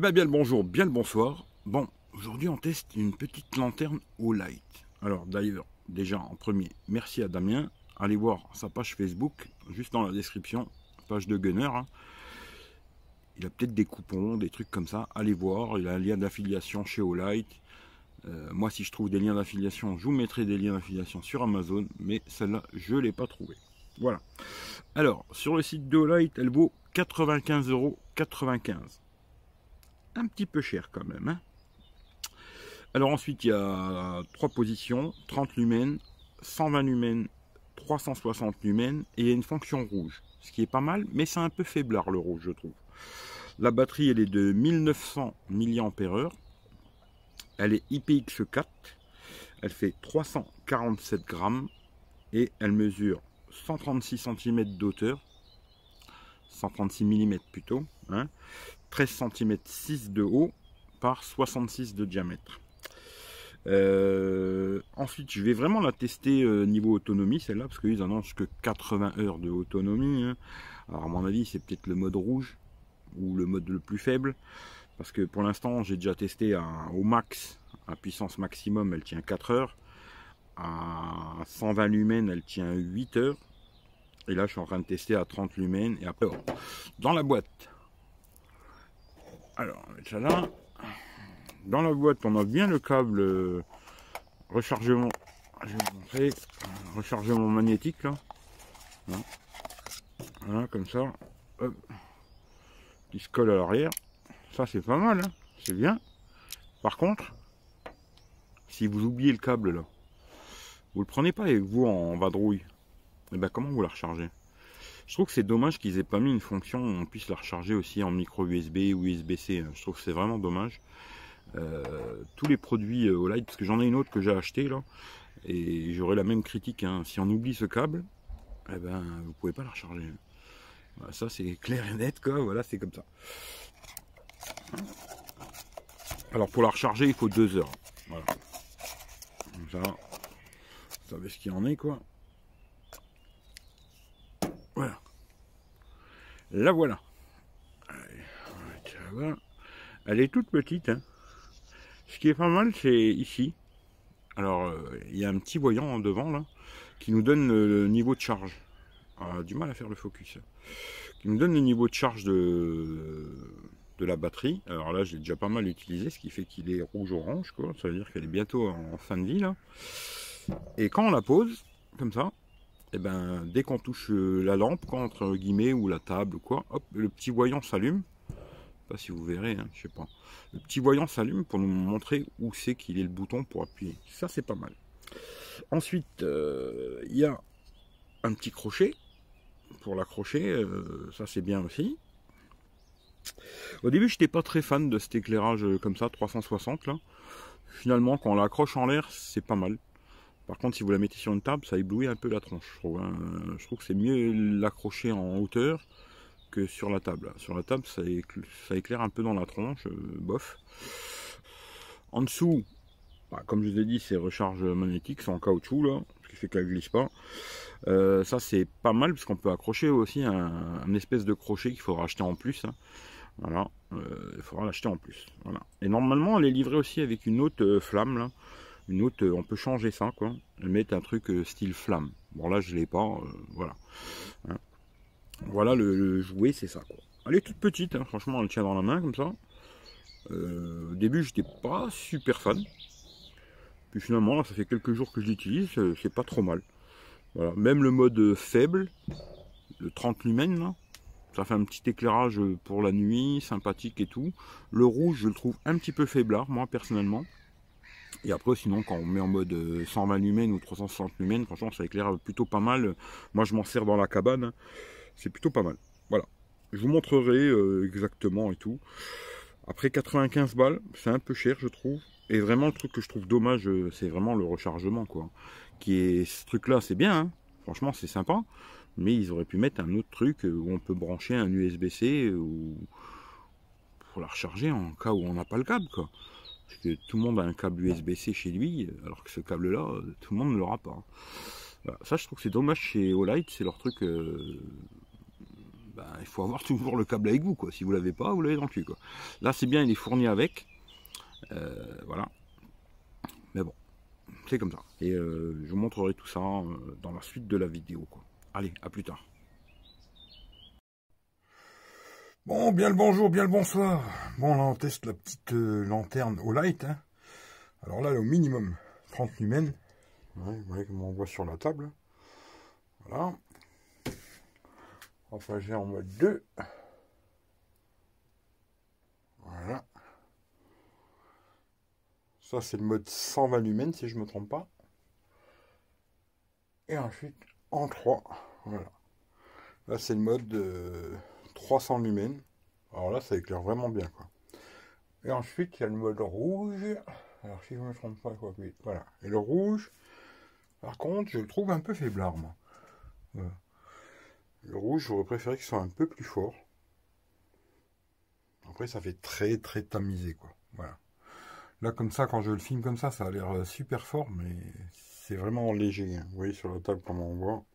ben bien le bonjour, bien le bonsoir. Bon, aujourd'hui on teste une petite lanterne Olight. Alors d'ailleurs, déjà en premier, merci à Damien. Allez voir sa page Facebook, juste dans la description, page de Gunner. Hein. Il a peut-être des coupons, des trucs comme ça. Allez voir, il a un lien d'affiliation chez Olight. Moi si je trouve des liens d'affiliation, je vous mettrai des liens d'affiliation sur Amazon. Mais celle-là, je ne l'ai pas trouvée. Voilà. Alors, sur le site de Olight, elle vaut 95,95 €. Un petit peu cher quand même. Hein. Alors ensuite, il y a 3 positions, 30 lumens, 120 lumens, 360 lumens, et il y a une fonction rouge. Ce qui est pas mal, mais c'est un peu faiblard le rouge, je trouve. La batterie, elle est de 1900 mAh. Elle est IPX4. Elle fait 347 grammes. Et elle mesure 136 cm d'auteur. 136 mm plutôt. Hein, 13 cm 6 de haut par 66 de diamètre. Ensuite, je vais vraiment la tester niveau autonomie, celle-là, parce qu'ils annoncent que 80 heures de autonomie. Hein. Alors, à mon avis, c'est peut-être le mode rouge ou le mode le plus faible, parce que pour l'instant, j'ai déjà testé au max, à puissance maximum, elle tient 4 heures. À 120 lumens, elle tient 8 heures. Et là, je suis en train de tester à 30 lumens. Et après, dans la boîte. Alors, on va mettre ça là. Dans la boîte, on a bien le câble rechargement. Je vais vous montrer. Rechargement magnétique là. Voilà, comme ça. Hop. Qui se colle à l'arrière. Ça, c'est pas mal. Hein. C'est bien. Par contre, si vous oubliez le câble là, vous le prenez pas avec vous en vadrouille. Et ben, comment vous la rechargez? Je trouve que c'est dommage qu'ils aient pas mis une fonction où on puisse la recharger aussi en micro USB ou USB-C. Je trouve que c'est vraiment dommage. Tous les produits Olight, parce que j'en ai une autre que j'ai acheté là, et j'aurai la même critique. Hein. Si on oublie ce câble, eh ben, vous pouvez pas la recharger. Voilà, ça c'est clair et net, quoi. Voilà, c'est comme ça. Alors pour la recharger, il faut 2 heures. Voilà. Comme ça, vous savez ce qu'il en est, quoi. Voilà. La voilà. Allez, elle est toute petite. Hein. Ce qui est pas mal, c'est ici. Alors, il y a un petit voyant devant, là, qui nous donne le niveau de charge. Du mal à faire le focus. Qui nous donne le niveau de charge de la batterie. Alors là, je l'ai déjà pas mal utilisé, ce qui fait qu'il est rouge-orange, quoi. Ça veut dire qu'elle est bientôt en fin de vie, là. Et quand on la pose, comme ça, et ben, dès qu'on touche la lampe, quoi, entre guillemets, ou la table, quoi, hop, le petit voyant s'allume. Pas si vous verrez, hein, je sais pas. Le petit voyant s'allume pour nous montrer où c'est qu'il est le bouton pour appuyer. Ça, c'est pas mal. Ensuite, il y a un petit crochet pour l'accrocher. Ça, c'est bien aussi. Au début, je n'étais pas très fan de cet éclairage comme ça, 360 là. Finalement, quand on l'accroche en l'air, c'est pas mal. Par contre, si vous la mettez sur une table, ça éblouit un peu la tronche, je trouve. Hein. Je trouve que c'est mieux l'accrocher en hauteur que sur la table. Sur la table, ça éclaire un peu dans la tronche, bof. En dessous, bah, comme je vous ai dit, c'est recharge magnétique, c'est en caoutchouc là, ce qui fait qu'elle glisse pas. Ça c'est pas mal parce qu'on peut accrocher aussi un espèce de crochet qu'il faudra acheter en plus. Hein. Voilà, il faudra l'acheter en plus. Voilà. Et normalement, elle est livrée aussi avec une autre flamme là. Une autre, on peut changer ça quoi. Mettre un truc style flamme. Bon là, je l'ai pas. Voilà. Hein. Voilà le jouet, c'est ça quoi. Elle est toute petite, hein, franchement, elle tient dans la main comme ça. Au début, j'étais pas super fan. Puis finalement, là, ça fait quelques jours que je l'utilise, c'est pas trop mal. Voilà. Même le mode faible, le 30 lumens, là, ça fait un petit éclairage pour la nuit, sympathique et tout. Le rouge, je le trouve un petit peu faiblard, moi, personnellement. Et après, sinon, quand on met en mode 120 lumens ou 360 lumens, franchement, ça éclaire plutôt pas mal. Moi, je m'en sers dans la cabane. C'est plutôt pas mal. Voilà. Je vous montrerai exactement et tout. Après 95 balles, c'est un peu cher, je trouve. Et vraiment, le truc que je trouve dommage, c'est vraiment le rechargement, quoi. Ce truc-là, c'est bien, hein. Franchement, c'est sympa. Mais ils auraient pu mettre un autre truc où on peut brancher un USB-C ou pour la recharger en cas où on n'a pas le câble, quoi. Parce que tout le monde a un câble USB-C chez lui, alors que ce câble-là, tout le monde ne l'aura pas. Voilà. Ça, je trouve que c'est dommage chez Olight, c'est leur truc ben, il faut avoir toujours le câble avec vous, quoi. Si vous l'avez pas, vous l'avez dans le cul, quoi. Là, c'est bien, il est fourni avec. Voilà. Mais bon, c'est comme ça. Et je vous montrerai tout ça dans la suite de la vidéo, quoi. Allez, à plus tard. Bon, bien le bonjour, bien le bonsoir. Bon, là, on teste la petite lanterne au light. Hein. Alors là, elle est au minimum 30 lumens. Ouais, vous voyez comme on voit sur la table. Voilà. Enfin, j'ai en mode 2. Voilà. Ça, c'est le mode 120 lumens, si je ne me trompe pas. Et ensuite, en 3. Voilà. Là, c'est le mode 300 lumens. Alors là, ça éclaire vraiment bien, quoi. Et ensuite, il y a le mode rouge. Alors, si je ne me trompe pas, quoi. Oui, voilà. Et le rouge, par contre, je le trouve un peu faiblard, moi. Voilà. Le rouge, j'aurais préféré qu'il soit un peu plus fort. Après, ça fait très, très tamisé, quoi. Voilà. Là, comme ça, quand je le filme comme ça a l'air super fort, mais c'est vraiment léger. Hein. Vous voyez sur la table comment on voit.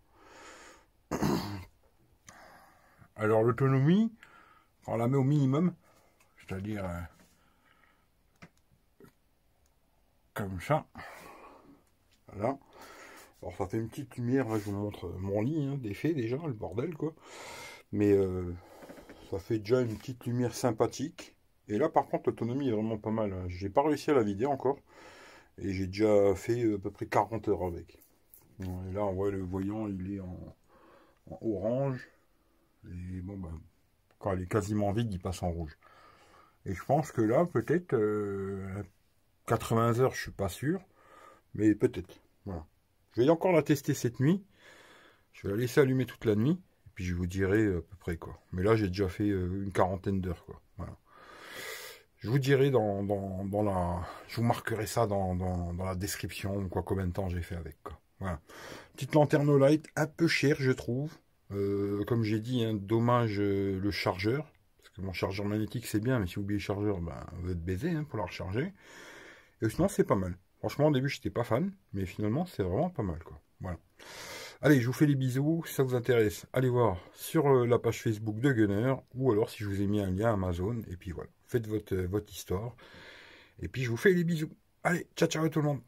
Alors, l'autonomie, on la met au minimum, c'est-à-dire comme ça. Voilà. Alors, ça fait une petite lumière. Là, je vous montre mon lit hein, d'effet déjà, le bordel, quoi. Mais ça fait déjà une petite lumière sympathique. Et là, par contre, l'autonomie est vraiment pas mal. Hein. J'ai pas réussi à la vider encore. Et j'ai déjà fait à peu près 40 heures avec. Et là, on voit le voyant, il est en orange. Et bon, bah, quand il est quasiment vide, il passe en rouge. Et je pense que là, peut-être 80 heures, je suis pas sûr. Mais peut-être. Voilà. Je vais encore la tester cette nuit. Je vais la laisser allumer toute la nuit. Et puis je vous dirai à peu près quoi. Mais là, j'ai déjà fait une quarantaine d'heures, quoi. Voilà. Je vous dirai dans la... Je vous marquerai ça dans la description, quoi, combien de temps j'ai fait avec, quoi. Voilà. Petite lanterne au light, un peu chère, je trouve. Comme j'ai dit, hein, dommage le chargeur. Parce que mon chargeur magnétique, c'est bien, mais si vous oubliez le chargeur, ben, vous êtes baisé hein, pour la recharger. Et sinon, c'est pas mal. Franchement, au début, j'étais pas fan, mais finalement, c'est vraiment pas mal, quoi. Voilà. Allez, je vous fais les bisous. Si ça vous intéresse, allez voir sur la page Facebook de Gunner, ou alors si je vous ai mis un lien Amazon, et puis voilà. Faites votre histoire. Et puis, je vous fais les bisous. Allez, ciao, ciao tout le monde.